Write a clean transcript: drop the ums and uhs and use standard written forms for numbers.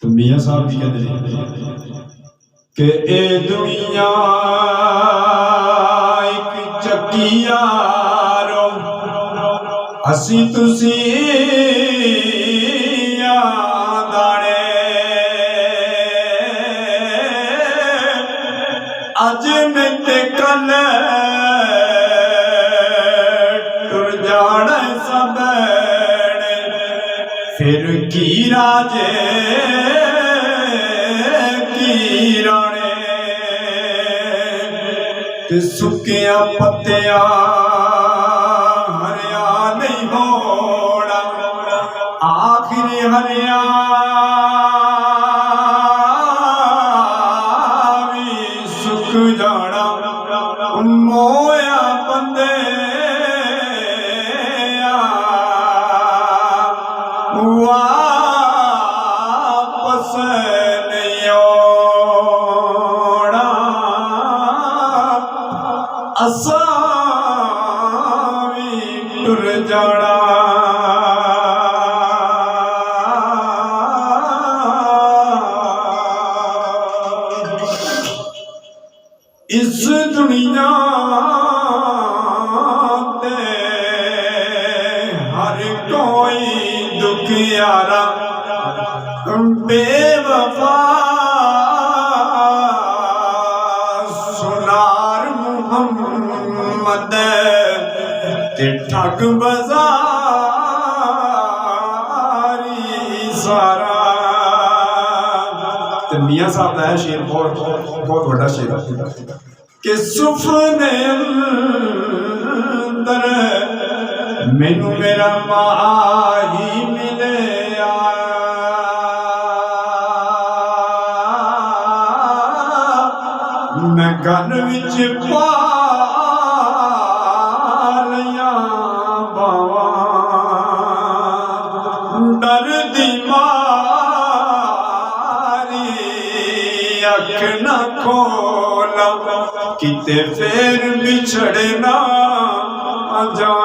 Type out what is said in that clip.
तो मियाँ साहब भी कहते हैं कि ए दुनिया एक चक्कियारो असी तुसी दाने अज में ते कल टुर जाने सब फिर की राजे की राणे ते सुकिया पत्तिया हरिया नहीं होना आखिर हरिया भी सुख जाना मोया बंदे वापस नहीं आना असा भी टुर जाना इस दुनिया ते हर कोई दुखियारा बेवफा सुनार मुहम्मद ते ठग बाजारी सारा। ते मियाँ साहब का है शेर बहुत बड़ा शेर कि सुफने अंदर मैनू मेरा माही मिले मैं गन विच पा लिया बावा डर दी मारी अख न खोला किते फिर बिछड़ना जा।